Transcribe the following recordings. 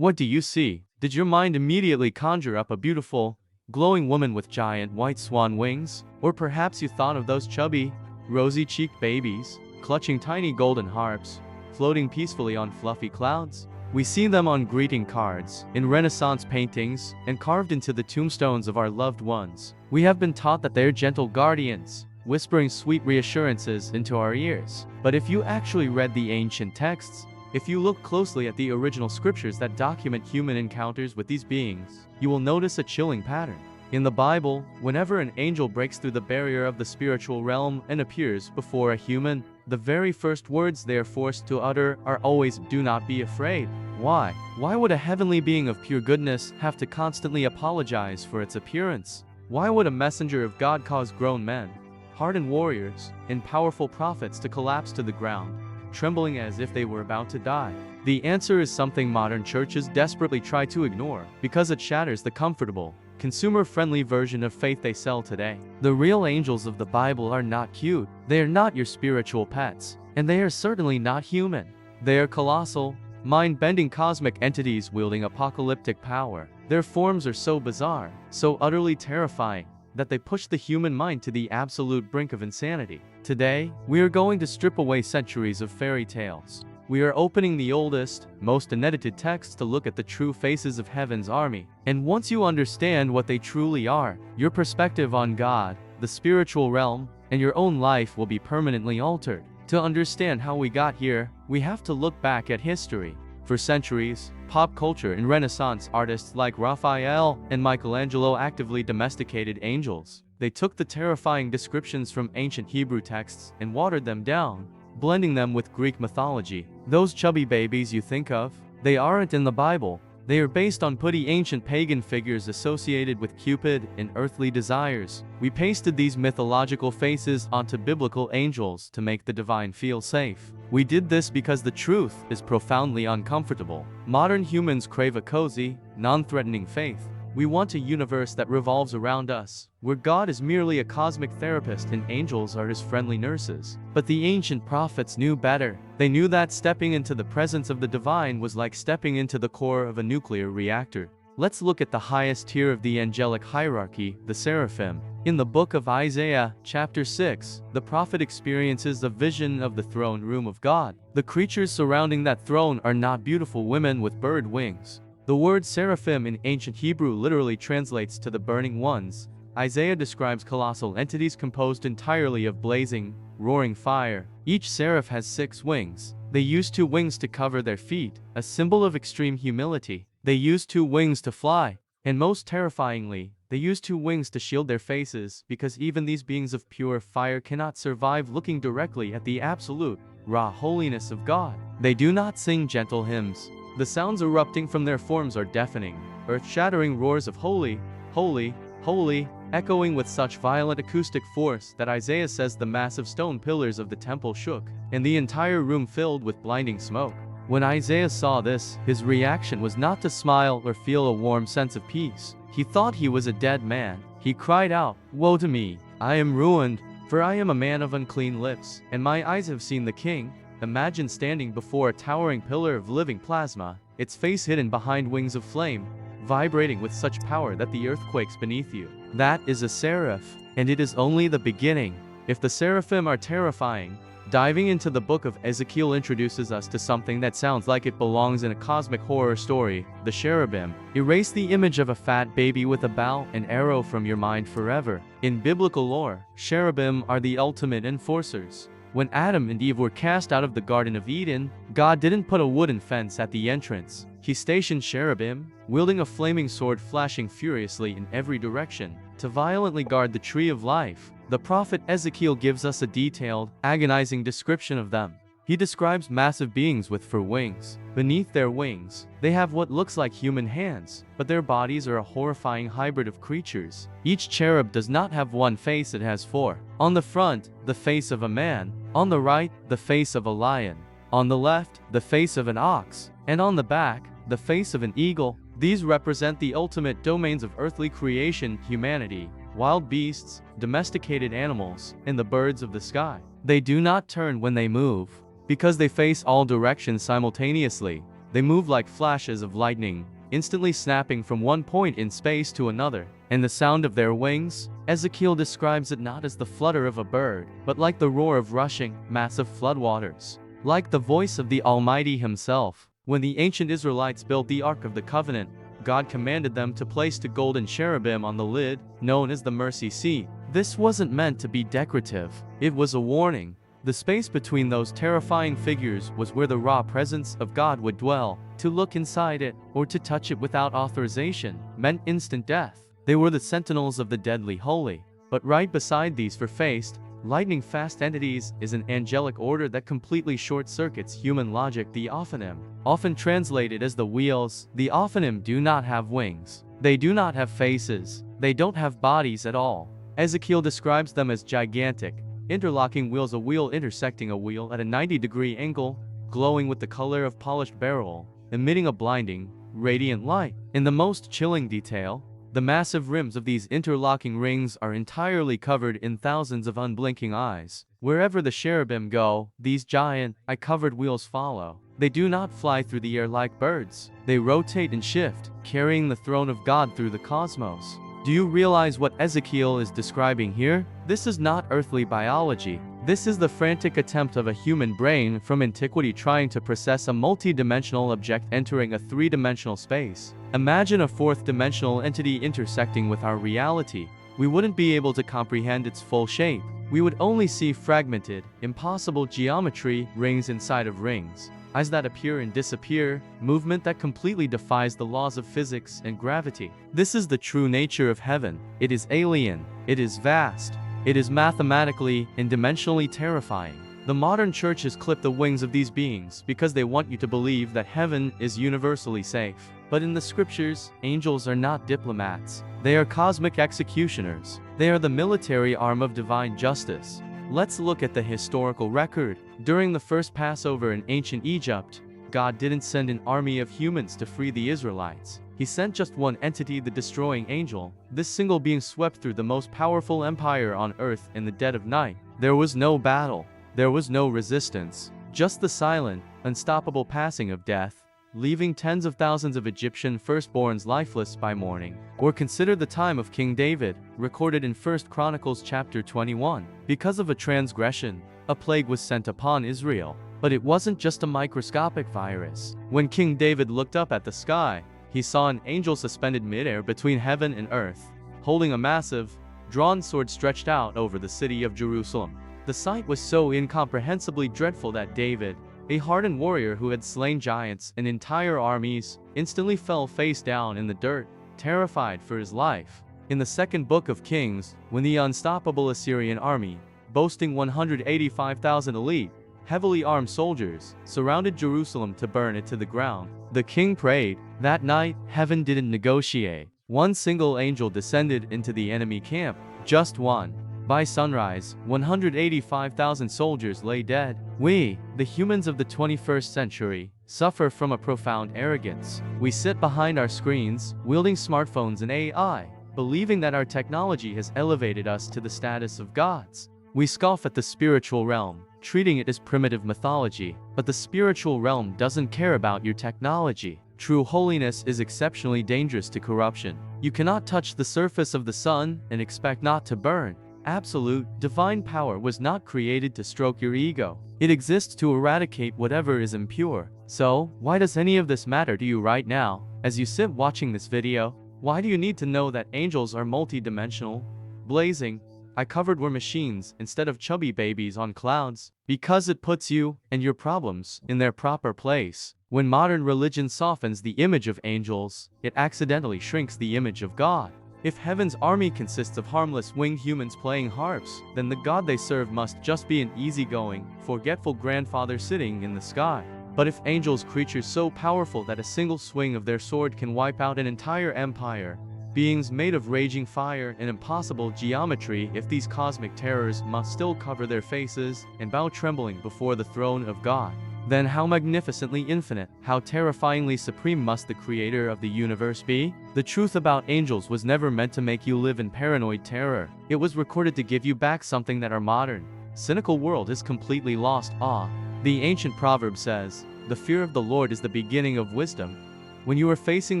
What do you see? Did your mind immediately conjure up a beautiful, glowing woman with giant white swan wings? Or perhaps you thought of those chubby, rosy-cheeked babies, clutching tiny golden harps, floating peacefully on fluffy clouds? We see them on greeting cards, in Renaissance paintings, and carved into the tombstones of our loved ones. We have been taught that they're gentle guardians, whispering sweet reassurances into our ears. But if you actually read the ancient texts, if you look closely at the original scriptures that document human encounters with these beings, you will notice a chilling pattern. In the Bible, whenever an angel breaks through the barrier of the spiritual realm and appears before a human, the very first words they are forced to utter are always, "Do not be afraid." Why? Why would a heavenly being of pure goodness have to constantly apologize for its appearance? Why would a messenger of God cause grown men, hardened warriors, and powerful prophets to collapse to the ground, trembling as if they were about to die? The answer is something modern churches desperately try to ignore, because it shatters the comfortable, consumer-friendly version of faith they sell today. The real angels of the Bible are not cute, they are not your spiritual pets, and they are certainly not human. They are colossal, mind-bending cosmic entities wielding apocalyptic power. Their forms are so bizarre, so utterly terrifying, that they push the human mind to the absolute brink of insanity. Today, we are going to strip away centuries of fairy tales. We are opening the oldest, most unedited texts to look at the true faces of heaven's army. And once you understand what they truly are, your perspective on God, the spiritual realm, and your own life will be permanently altered. To understand how we got here, we have to look back at history. For centuries, pop culture and Renaissance artists like Raphael and Michelangelo actively domesticated angels. They took the terrifying descriptions from ancient Hebrew texts and watered them down, blending them with Greek mythology. Those chubby babies you think of, they aren't in the Bible. They are based on putty ancient pagan figures associated with Cupid and earthly desires. We pasted these mythological faces onto biblical angels to make the divine feel safe. We did this because the truth is profoundly uncomfortable. Modern humans crave a cozy, non-threatening faith. We want a universe that revolves around us, where God is merely a cosmic therapist and angels are his friendly nurses. But the ancient prophets knew better. They knew that stepping into the presence of the divine was like stepping into the core of a nuclear reactor. Let's look at the highest tier of the angelic hierarchy, the Seraphim. In the book of Isaiah, chapter 6, the prophet experiences a vision of the throne room of God. The creatures surrounding that throne are not beautiful women with bird wings. The word seraphim in ancient Hebrew literally translates to the burning ones. Isaiah describes colossal entities composed entirely of blazing, roaring fire. Each seraph has 6 wings. They use 2 wings to cover their feet, a symbol of extreme humility. They use 2 wings to fly, and most terrifyingly, they use 2 wings to shield their faces, because even these beings of pure fire cannot survive looking directly at the absolute, raw holiness of God. They do not sing gentle hymns. The sounds erupting from their forms are deafening, earth-shattering roars of holy, holy, holy, echoing with such violent acoustic force that Isaiah says the massive stone pillars of the temple shook, and the entire room filled with blinding smoke. When Isaiah saw this, his reaction was not to smile or feel a warm sense of peace. He thought he was a dead man. He cried out, "Woe to me! I am ruined, for I am a man of unclean lips, and my eyes have seen the King." Imagine standing before a towering pillar of living plasma, its face hidden behind wings of flame, vibrating with such power that the earth quakes beneath you. That is a seraph, and it is only the beginning. If the seraphim are terrifying, diving into the book of Ezekiel introduces us to something that sounds like it belongs in a cosmic horror story, the cherubim. Erase the image of a fat baby with a bow and arrow from your mind forever. In biblical lore, cherubim are the ultimate enforcers. When Adam and Eve were cast out of the Garden of Eden, God didn't put a wooden fence at the entrance. He stationed cherubim, wielding a flaming sword flashing furiously in every direction, to violently guard the tree of life. The prophet Ezekiel gives us a detailed, agonizing description of them. He describes massive beings with fur wings. Beneath their wings, they have what looks like human hands, but their bodies are a horrifying hybrid of creatures. Each cherub does not have one face, it has 4. On the front, the face of a man. On the right, the face of a lion. On the left, the face of an ox. And on the back, the face of an eagle. These represent the ultimate domains of earthly creation, humanity, wild beasts, domesticated animals, and the birds of the sky. They do not turn when they move, because they face all directions simultaneously. They move like flashes of lightning, instantly snapping from one point in space to another. And the sound of their wings, Ezekiel describes it not as the flutter of a bird, but like the roar of rushing, massive floodwaters. Like the voice of the Almighty Himself. When the ancient Israelites built the Ark of the Covenant, God commanded them to place the golden cherubim on the lid, known as the mercy seat. This wasn't meant to be decorative. It was a warning. The space between those terrifying figures was where the raw presence of God would dwell. To look inside it, or to touch it without authorization, meant instant death. They were the sentinels of the deadly holy. But right beside these four-faced, lightning-fast entities is an angelic order that completely short-circuits human logic. The Ophanim, often translated as the wheels, the Ophanim do not have wings. They do not have faces. They don't have bodies at all. Ezekiel describes them as gigantic, interlocking wheels, a wheel intersecting a wheel at a 90-degree angle, glowing with the color of polished beryl, emitting a blinding, radiant light. In the most chilling detail, the massive rims of these interlocking rings are entirely covered in thousands of unblinking eyes. Wherever the cherubim go, these giant, eye-covered wheels follow. They do not fly through the air like birds. They rotate and shift, carrying the throne of God through the cosmos. Do you realize what Ezekiel is describing here? This is not earthly biology. This is the frantic attempt of a human brain from antiquity trying to process a multi-dimensional object entering a three-dimensional space. Imagine a fourth-dimensional entity intersecting with our reality. We wouldn't be able to comprehend its full shape. We would only see fragmented, impossible geometry, rings inside of rings. Eyes that appear and disappear, movement that completely defies the laws of physics and gravity. This is the true nature of heaven. It is alien. It is vast. It is mathematically and dimensionally terrifying. The modern church has clipped the wings of these beings because they want you to believe that heaven is universally safe. But in the scriptures, angels are not diplomats. They are cosmic executioners. They are the military arm of divine justice. Let's look at the historical record. During the first Passover in ancient Egypt, God didn't send an army of humans to free the Israelites. He sent just one entity, the destroying angel. This single being swept through the most powerful empire on earth in the dead of night. There was no battle. There was no resistance. Just the silent, unstoppable passing of death, leaving tens of thousands of Egyptian firstborns lifeless by morning. Or consider the time of King David, recorded in 1 Chronicles chapter 21. Because of a transgression, a plague was sent upon Israel. But it wasn't just a microscopic virus. When King David looked up at the sky, he saw an angel suspended midair between heaven and earth, holding a massive, drawn sword stretched out over the city of Jerusalem. The sight was so incomprehensibly dreadful that David, a hardened warrior who had slain giants and entire armies, instantly fell face down in the dirt, terrified for his life. In the second book of Kings, when the unstoppable Assyrian army, boasting 185,000 elite, heavily armed soldiers, surrounded Jerusalem to burn it to the ground, the king prayed. That night, heaven didn't negotiate. One single angel descended into the enemy camp, just one. By sunrise, 185,000 soldiers lay dead. We, the humans of the 21st century, suffer from a profound arrogance. We sit behind our screens, wielding smartphones and AI, believing that our technology has elevated us to the status of gods. We scoff at the spiritual realm, treating it as primitive mythology. But the spiritual realm doesn't care about your technology. True holiness is exceptionally dangerous to corruption. You cannot touch the surface of the sun and expect not to burn. Absolute, divine power was not created to stroke your ego. It exists to eradicate whatever is impure. So, why does any of this matter to you right now? As you sit watching this video, why do you need to know that angels are multi-dimensional, blazing, eye-covered were machines instead of chubby babies on clouds? Because it puts you and your problems in their proper place. When modern religion softens the image of angels, it accidentally shrinks the image of God. If heaven's army consists of harmless winged humans playing harps, then the God they serve must just be an easygoing, forgetful grandfather sitting in the sky. But if angels, creatures so powerful that a single swing of their sword can wipe out an entire empire, beings made of raging fire and impossible geometry, if these cosmic terrors must still cover their faces and bow trembling before the throne of God, then how magnificently infinite, how terrifyingly supreme must the creator of the universe be? The truth about angels was never meant to make you live in paranoid terror. It was recorded to give you back something that our modern, cynical world has completely lost: awe. The ancient proverb says, the fear of the Lord is the beginning of wisdom. When you are facing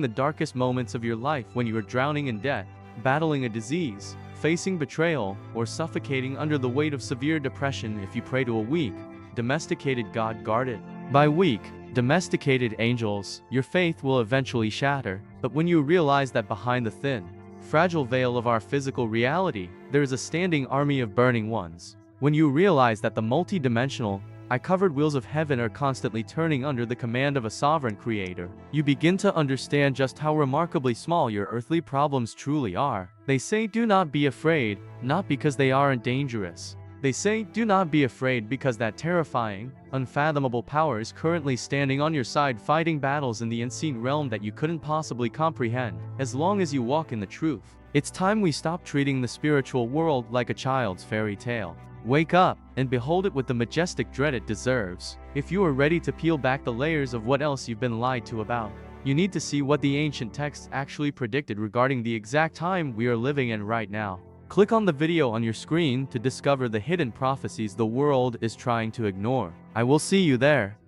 the darkest moments of your life, when you are drowning in debt, battling a disease, facing betrayal, or suffocating under the weight of severe depression, if you pray to a weak, domesticated God, guarded by weak, domesticated angels, your faith will eventually shatter. But when you realize that behind the thin, fragile veil of our physical reality, there is a standing army of burning ones. When you realize that the multi-dimensional, eye-covered wheels of heaven are constantly turning under the command of a sovereign creator, you begin to understand just how remarkably small your earthly problems truly are. They say do not be afraid, not because they aren't dangerous. They say do not be afraid because that terrifying, unfathomable power is currently standing on your side, fighting battles in the unseen realm that you couldn't possibly comprehend, as long as you walk in the truth. It's time we stop treating the spiritual world like a child's fairy tale. Wake up, and behold it with the majestic dread it deserves. If you are ready to peel back the layers of what else you've been lied to about, you need to see what the ancient texts actually predicted regarding the exact time we are living in right now. Click on the video on your screen to discover the hidden prophecies the world is trying to ignore. I will see you there.